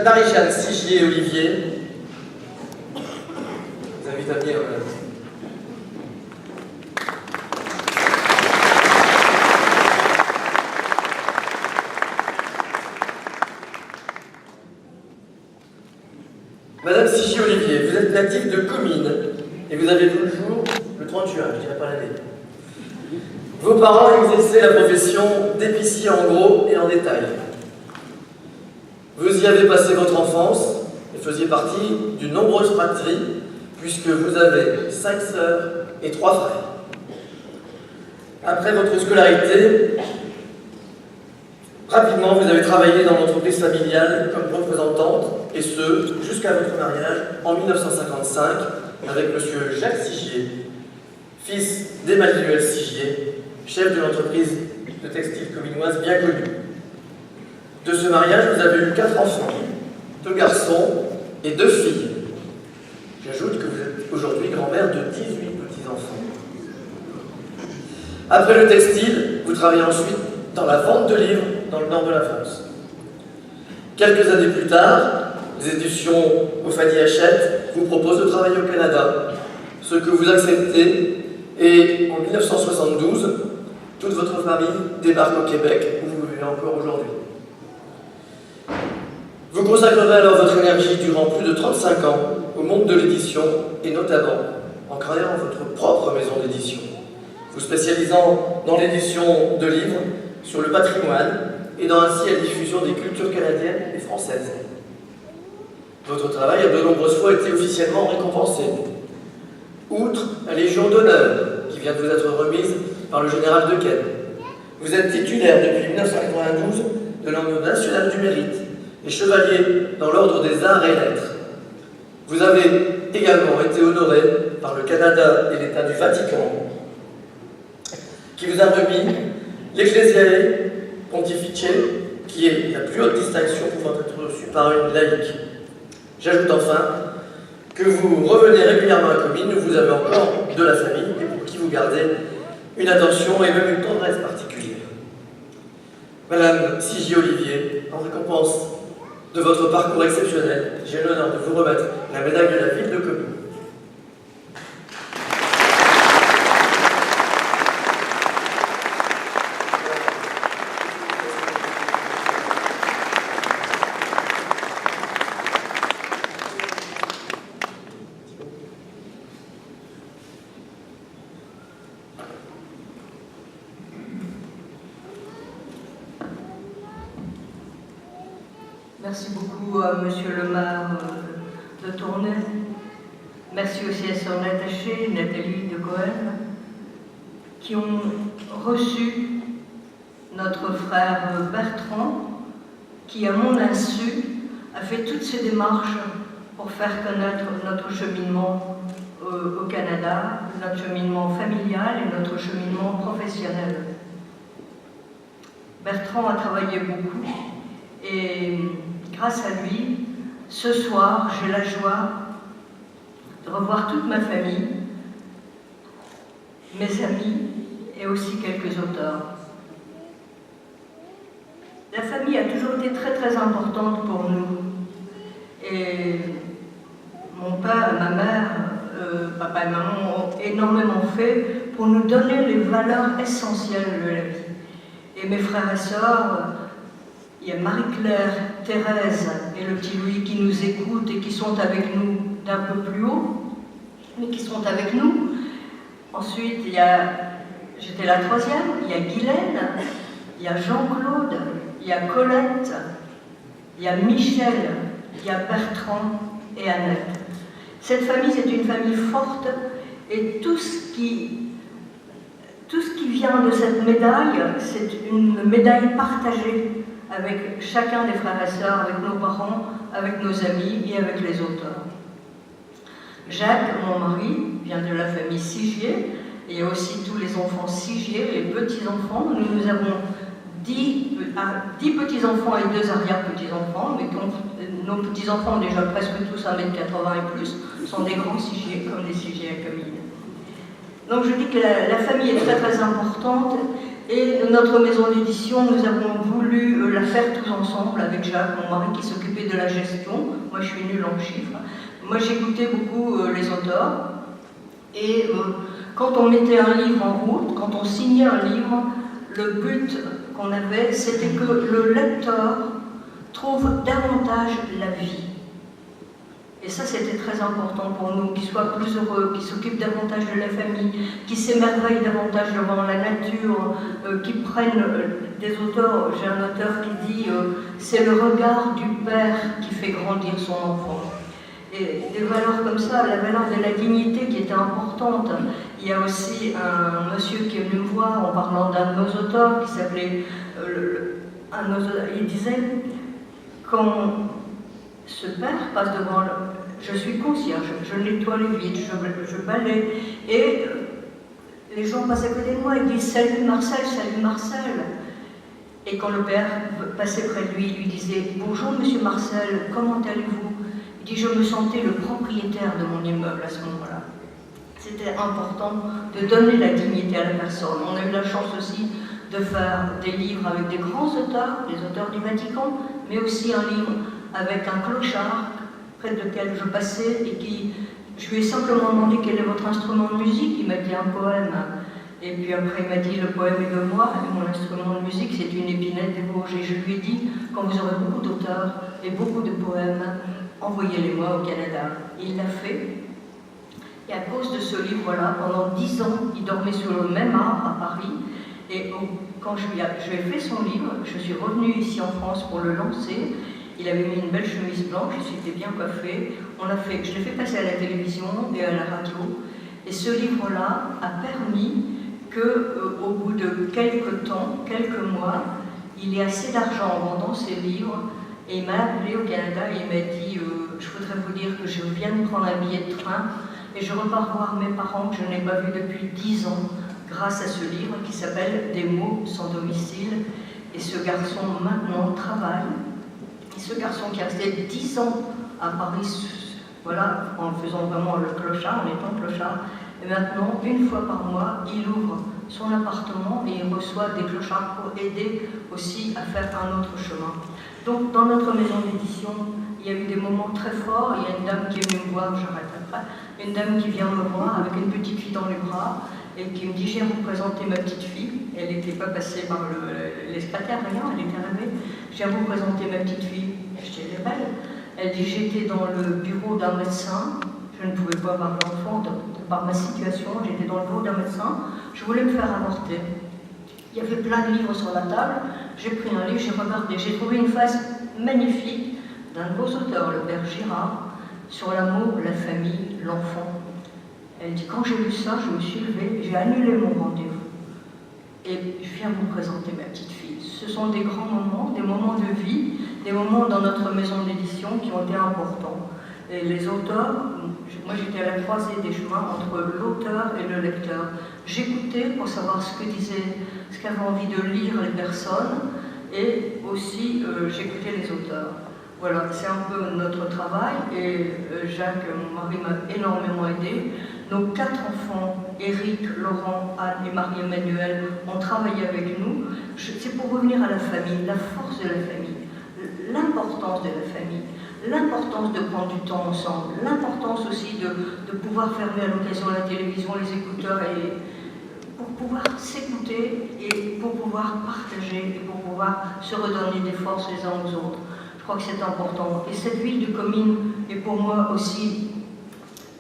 Marie-Jeanne Sigier-Olivier, je vous invite à venir. Madame Sigier-Olivier, vous êtes native de Comines et vous avez vu le jour le 30 juin, je ne dirais pas l'année. Vos parents exerçaient la profession d'épicier en gros et en détail. Vous y avez passé votre enfance et faisiez partie d'une nombreuse fratrie, puisque vous avez 5 sœurs et 3 frères. Après votre scolarité, rapidement vous avez travaillé dans l'entreprise familiale comme représentante, et ce, jusqu'à votre mariage en 1955 avec M. Jacques Sigier, fils d'Emmanuel Sigier, chef de l'entreprise de textile cominoise bien connue. De ce mariage, vous avez eu 4 enfants, 2 garçons et 2 filles. J'ajoute que vous êtes aujourd'hui grand-mère de 18 petits-enfants. Après le textile, vous travaillez ensuite dans la vente de livres dans le nord de la France. Quelques années plus tard, les éditions Ophani Hachette vous proposent de travailler au Canada, ce que vous acceptez, et en 1972, toute votre famille débarque au Québec, où vous vivez encore aujourd'hui. Vous consacrerez alors votre énergie durant plus de 35 ans au monde de l'édition, et notamment en créant votre propre maison d'édition, vous spécialisant dans l'édition de livres sur le patrimoine, aidant ainsi à la diffusion des cultures canadiennes et françaises. Votre travail a de nombreuses fois été officiellement récompensé. Outre la Légion d'honneur, qui vient de vous être remise par le général de Ken, vous êtes titulaire depuis 1992 de l'Ordre national du mérite et chevalier dans l'Ordre des arts et lettres. Vous avez également été honoré par le Canada et l'État du Vatican, qui vous a remis l'Ecclesiae Pontifice, qui est la plus haute distinction pouvant être reçue par une laïque. J'ajoute enfin que vous revenez régulièrement à Comines, où vous avez encore de la famille et pour qui vous gardez une attention et même une tendresse particulière. Madame Sigier-Olivier, en récompense de votre parcours exceptionnel, j'ai l'honneur de vous remettre la médaille de la ville de Comines. Merci beaucoup à Monsieur le maire de Tournai. Merci aussi à son attachée, Nathalie de Cohen, qui ont reçu notre frère Bertrand, qui, à mon insu, a fait toutes ces démarches pour faire connaître notre cheminement au Canada, notre cheminement familial et notre cheminement professionnel. Bertrand a travaillé beaucoup et grâce à lui, ce soir, j'ai la joie de revoir toute ma famille, mes amis et aussi quelques auteurs. La famille a toujours été très très importante pour nous. Et mon père et ma mère, papa et maman ont énormément fait pour nous donner les valeurs essentielles de la vie. Et mes frères et sœurs, il y a Marie-Claire, Thérèse et le petit Louis qui nous écoutent et qui sont avec nous d'un peu plus haut, mais qui sont avec nous. Ensuite, j'étais la troisième, il y a Guylaine, il y a Jean-Claude, il y a Colette, il y a Michel, il y a Bertrand et Annette. Cette famille, c'est une famille forte et tout ce qui vient de cette médaille, c'est une médaille partagée avec chacun des frères et sœurs, avec nos parents, avec nos amis et avec les auteurs. Jacques, mon mari, vient de la famille Sigier, et il y a aussi tous les enfants Sigier, les petits-enfants. Nous avons 10 petits-enfants et 2 arrière-petits-enfants, mais donc nos petits-enfants, déjà presque tous 1,80 m et plus, sont des grands Sigier, comme les Sigier à Comines. Donc je dis que la famille est très très importante, Et notre maison d'édition, nous avons voulu la faire tous ensemble avec Jacques, mon mari, qui s'occupait de la gestion. Moi, je suis nulle en chiffres. Moi, j'écoutais beaucoup les auteurs. Et quand on mettait un livre en route, quand on signait un livre, le but qu'on avait, c'était que le lecteur trouve davantage la vie. Et ça, c'était très important pour nous, qu'il soit plus heureux, qu'il s'occupe davantage de la famille, qu'il s'émerveille davantage devant la nature, qu'il prenne des auteurs. J'ai un auteur qui dit c'est le regard du père qui fait grandir son enfant. Et des valeurs comme ça, la valeur de la dignité qui était importante. Il y a aussi un monsieur qui est venu me voir en parlant d'un de nos auteurs qui s'appelait il disait quand ce père passe devant je suis concierge, je nettoie les vitres, je balaye, et les gens passent à côté de moi et disent salut Marcel, salut Marcel. Et quand le père passait près de lui, il lui disait bonjour monsieur Marcel, comment allez-vous? Il dit je me sentais le propriétaire de mon immeuble à ce moment-là. C'était important de donner la dignité à la personne. On a eu la chance aussi de faire des livres avec des grands auteurs, des auteurs du Vatican, mais aussi un livre avec un clochard près de lequel je passais et je lui ai simplement demandé quel est votre instrument de musique. Il m'a dit un poème. Et puis après il m'a dit le poème est de moi et mon instrument de musique c'est une épinette des Vosges. Et je lui ai dit quand vous aurez beaucoup d'auteurs et beaucoup de poèmes, envoyez-les-moi au Canada. Et il l'a fait. Et à cause de ce livre-là, pendant 10 ans, il dormait sur le même arbre à Paris. Et quand je lui ai fait son livre, je suis revenue ici en France pour le lancer. Il avait mis une belle chemise blanche, il s'était bien coiffé. Je l'ai fait passer à la télévision et à la radio. Et ce livre-là a permis qu'au bout de quelques temps, quelques mois, il ait assez d'argent en vendant ses livres. Et il m'a appelé au Canada et il m'a dit je voudrais vous dire que je viens de prendre un billet de train et je repars voir mes parents que je n'ai pas vus depuis 10 ans grâce à ce livre qui s'appelle Des mots sans domicile. Et ce garçon maintenant travaille. Et ce garçon qui a resté 10 ans à Paris, voilà, en faisant vraiment le clochard, en étant clochard, et maintenant, une fois par mois, il ouvre son appartement et il reçoit des clochards pour aider aussi à faire un autre chemin. Donc, dans notre maison d'édition, il y a eu des moments très forts. Il y a une dame qui est venue me voir, j'arrête après, une dame qui vient me voir avec une petite fille dans les bras et qui me dit « je viens vous présenter ma petite fille ». Elle n'était pas passée par les secrétaires, rien, elle était arrivée. « Je viens vous présenter ma petite fille ». Je dis « elle est belle ». Elle dit « j'étais dans le bureau d'un médecin, je ne pouvais pas avoir l'enfant par ma situation, j'étais dans le bureau d'un médecin, je voulais me faire avorter. Il y avait plein de livres sur la table, j'ai pris un livre, j'ai regardé, j'ai trouvé une phrase magnifique d'un de vos auteurs, le père Girard, sur l'amour, la famille, l'enfant. Elle dit, quand j'ai lu ça, je me suis levée, j'ai annulé mon rendez-vous. Et je viens vous présenter ma petite fille. Ce sont des grands moments, des moments de vie, des moments dans notre maison d'édition qui ont été importants. Et les auteurs, moi j'étais à la croisée des chemins entre l'auteur et le lecteur. J'écoutais pour savoir ce qu'avaient envie de lire les personnes, et aussi j'écoutais les auteurs. Voilà, c'est un peu notre travail, et Jacques, mon mari, m'a énormément aidé. Nos 4 enfants, Éric, Laurent, Anne et Marie-Emmanuelle, ont travaillé avec nous. C'est pour revenir à la famille, la force de la famille, l'importance de la famille, l'importance de prendre du temps ensemble, l'importance aussi de pouvoir fermer à l'occasion la télévision, les écouteurs, et pour pouvoir s'écouter et pour pouvoir partager et pour pouvoir se redonner des forces les uns aux autres. Je crois que c'est important. Et cette ville de Comines est pour moi aussi,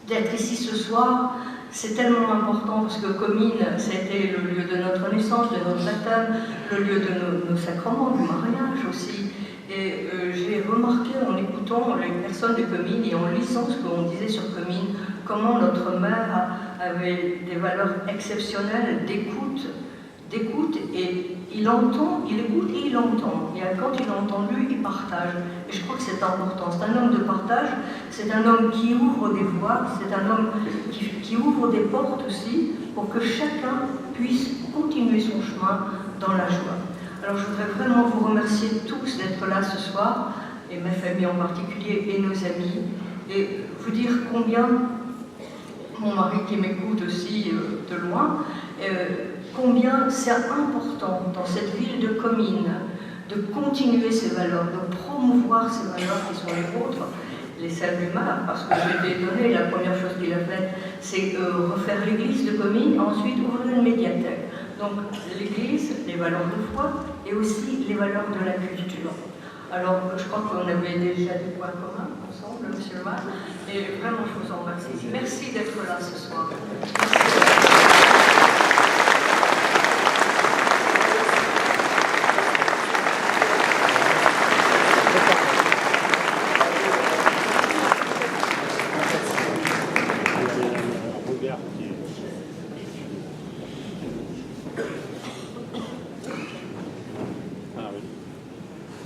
d'être ici ce soir, c'est tellement important parce que Comines, ça a été le lieu de notre naissance, de notre baptême, le lieu de nos sacrements, du mariage aussi. Et j'ai remarqué en écoutant les personnes de Comines et en lisant ce qu'on disait sur Comines, comment notre mère avait des valeurs exceptionnelles d'écoute, et il entend, il écoute et il entend. Et quand il a entendu, il partage. Et je crois que c'est important. C'est un homme de partage, c'est un homme qui ouvre des voies, c'est un homme qui ouvre des portes aussi pour que chacun puisse continuer son chemin dans la joie. Alors je voudrais vraiment vous remercier tous d'être là ce soir, et ma famille en particulier, et nos amis, et vous dire combien mon mari qui m'écoute aussi de loin, combien c'est important dans cette ville de Comines de continuer ces valeurs, de promouvoir ces valeurs qui sont les vôtres, les salles du Mar, parce que j'étais étonnée, la première chose qu'il a faite, c'est refaire l'église de Comines, ensuite ouvrir une médiathèque. Donc l'église, les valeurs de foi, et aussi les valeurs de la culture. Alors je crois qu'on avait déjà des points communs ensemble, monsieur le maire, et vraiment je vous en remercie. Merci d'être là ce soir.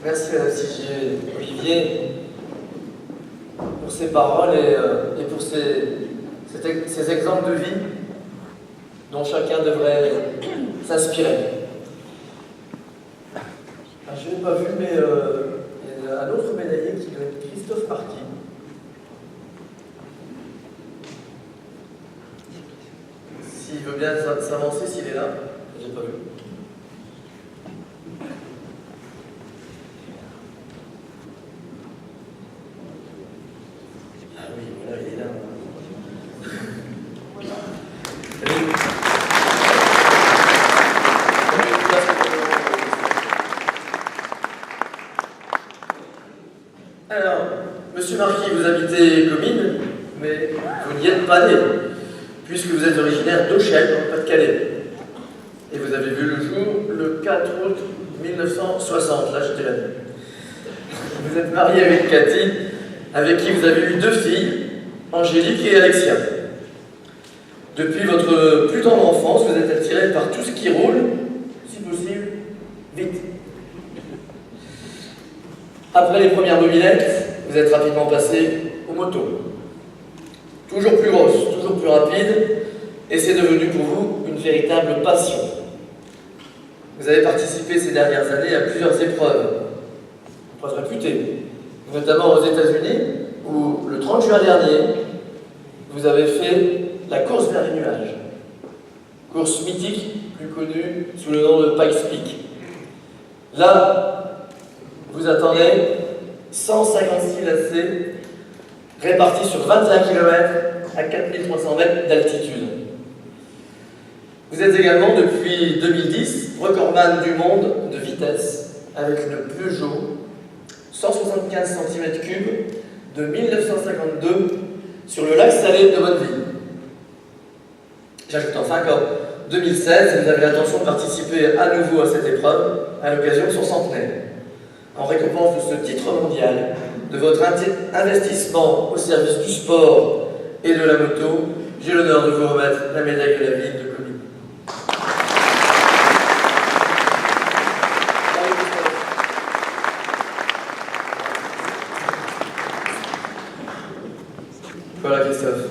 Merci Madame Sigier, Olivier, pour ces paroles et pour ces exemples de vie dont chacun devrait s'inspirer. Je n'ai pas vu, mais il y a un autre médaillé qui doit être Christophe Marquis. S'il veut bien s'avancer, s'il est là, je n'ai pas vu. Alors, monsieur Marquis, vous habitez Comines, mais vous n'y êtes pas né, puisque vous êtes originaire d'Auchel, dans le Pas-de-Calais. Et vous avez vu le jour le 4 août 1960, là j'étais là. Vous êtes marié avec Cathy, avec qui vous avez eu 2 filles, Angélique et Alexia. Depuis votre plus tendre enfance, vous êtes attiré par tout ce qui roule, si possible, vite. Après les premières mobilettes, vous êtes rapidement passé aux motos. Toujours plus grosses, toujours plus rapides, et c'est devenu pour vous une véritable passion. Vous avez participé ces dernières années à plusieurs épreuves réputées, notamment aux États-Unis, où le 30 juin dernier, vous avez fait la course vers les nuages. Course mythique, plus connue sous le nom de Pikes Peak. Là, vous attendez 156 lacets répartis sur 21 km à 4300 mètres d'altitude. Vous êtes également, depuis 2010, recordman du monde de vitesse avec une Peugeot 175 cm3 de 1952 sur le lac Salé de Bonneville. J'ajoute enfin qu'en 2016, vous avez l'intention de participer à nouveau à cette épreuve à l'occasion de son centenaire. En récompense de ce titre mondial, de votre investissement au service du sport et de la moto, j'ai l'honneur de vous remettre la médaille de la ville de Comines. Voilà Christophe.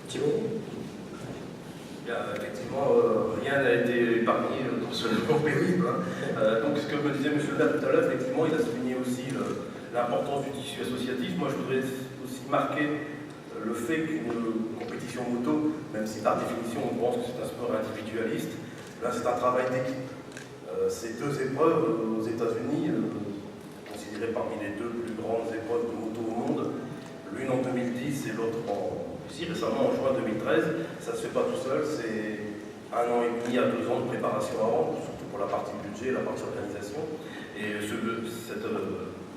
Thibaut ? Effectivement, rien n'a été épargné dans ce long périple. Donc, ce que me disait M. le maire tout à l'heure, effectivement, il a souligné aussi l'importance du tissu associatif. Moi, je voudrais aussi marquer le fait qu'une compétition moto, même si par définition on pense que c'est un sport individualiste, là c'est un travail d'équipe. Ces 2 épreuves aux États-Unis, considérées parmi les 2 plus grandes épreuves de moto au monde, l'une en 2010 et l'autre ici récemment en juin 2013, ça ne se fait pas tout seul, c'est 1 an et demi à 2 ans de préparation avant, surtout pour la partie budget, la partie organisation. Et cet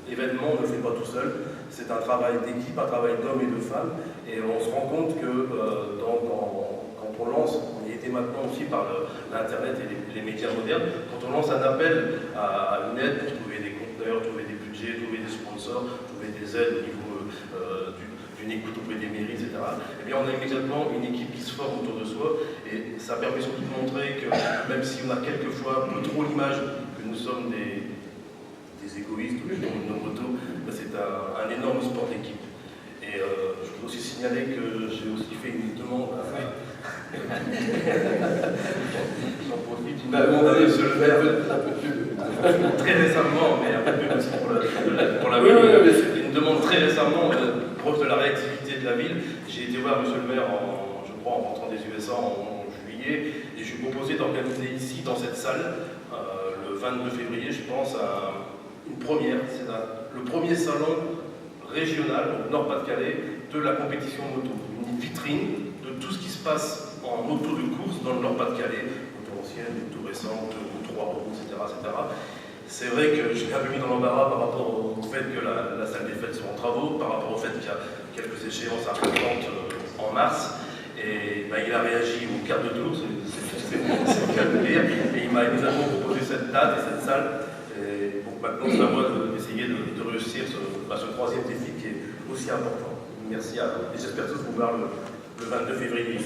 événement ne le fait pas tout seul, c'est un travail d'équipe, un travail d'hommes et de femmes, et on se rend compte que quand on lance, on y était maintenant aussi par l'internet et les médias modernes, quand on lance un appel à une aide pour trouver des conteneurs, trouver des budgets, trouver des sponsors, trouver des aides au niveau d'une écoute auprès des mairies, etc. Eh bien, on a immédiatement une équipe qui se forme autour de soi, et ça permet surtout de montrer que même si on a quelquefois un peu trop l'image que nous sommes des égoïstes ou nos motos, c'est un énorme sport d'équipe. Et je peux aussi signaler que j'ai aussi fait une demande à j'en profite, une demande à M. le maire, un peu plus très récemment, mais un peu plus aussi pour la ville, une demande très récemment proche de la réactivité de la ville. J'ai été voir M. le maire, je crois, en rentrant des USA en juillet février. Et je lui proposé d'organiser ici, dans cette salle, le 22 février, je pense, une première. C'est le premier salon régional, au Nord-Pas-de-Calais, de la compétition moto. Une vitrine de tout ce qui se passe en moto de course dans le Nord-Pas-de-Calais, moto ancienne, moto récente, moto 3 roues, etc. C'est vrai que je l'ai un peu mis dans l'embarras par rapport au fait que la salle des fêtes soit en travaux, par rapport au fait qu'il y a quelques échéances importantes en mars. Et il a réagi au quart de tour, c'est le cas de dire, et il nous a proposé cette date et cette salle. Et bon, maintenant, c'est à moi d'essayer de réussir ce troisième défi qui est aussi important. Merci à vous, et j'espère tous vous voir le 22 février.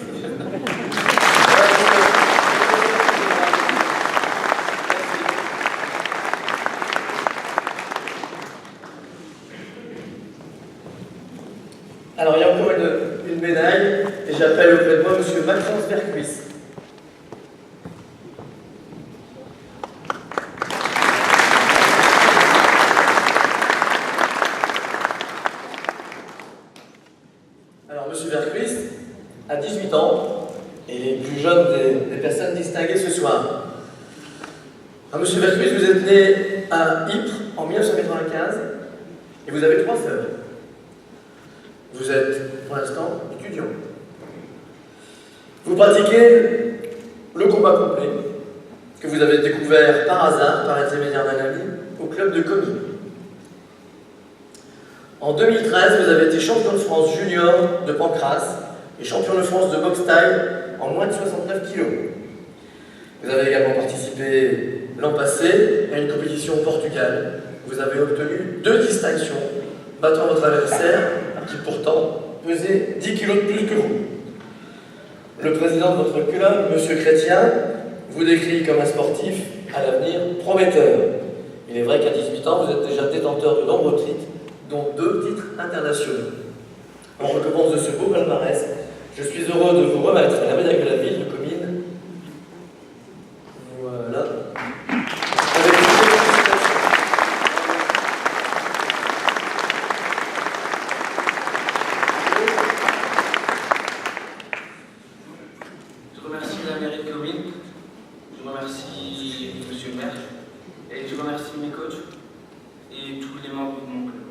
Alors, il y a encore une médaille, et j'appelle auprès de moi M. Maxence Vercuis. Alors, M. Vercuis a 18 ans, et il est le plus jeune des personnes distinguées ce soir. Alors, M. Vercuis, vous êtes né à Ypres en 1995, et vous avez 3 sœurs. Vous êtes, pour l'instant, étudiant. Vous pratiquez le combat complet, que vous avez découvert par hasard, par l'intermédiaire d'un ami, au club de Comines. En 2013, vous avez été champion de France junior de pancrace et champion de France de boxe taille en moins de 69 kg. Vous avez également participé l'an passé à une compétition au Portugal. Vous avez obtenu 2 distinctions, battant votre adversaire qui pourtant pesait 10 kg de plus que vous. Le président de votre club, M. Chrétien, vous décrit comme un sportif à l'avenir prometteur. Il est vrai qu'à 18 ans, vous êtes déjà détenteur de nombreux titres, dont 2 titres internationaux. En récompense de ce beau palmarès, je suis heureux de vous remettre la médaille de la ville de Comines. Voilà. Je remercie la mairie de Comines, je remercie monsieur le maire, et je remercie mes coachs et tous les membres de mon club.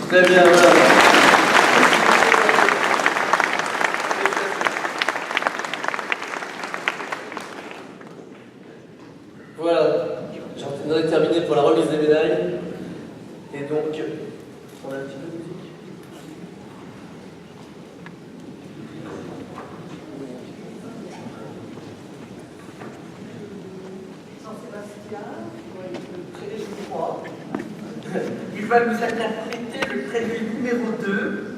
Très bien, voilà. Voilà, j'en ai terminé pour la remise des médailles. Et donc, on a un petit peu de musique. Jean-Sébastien, très je crois. Il va nous interpréter le prélude numéro 2.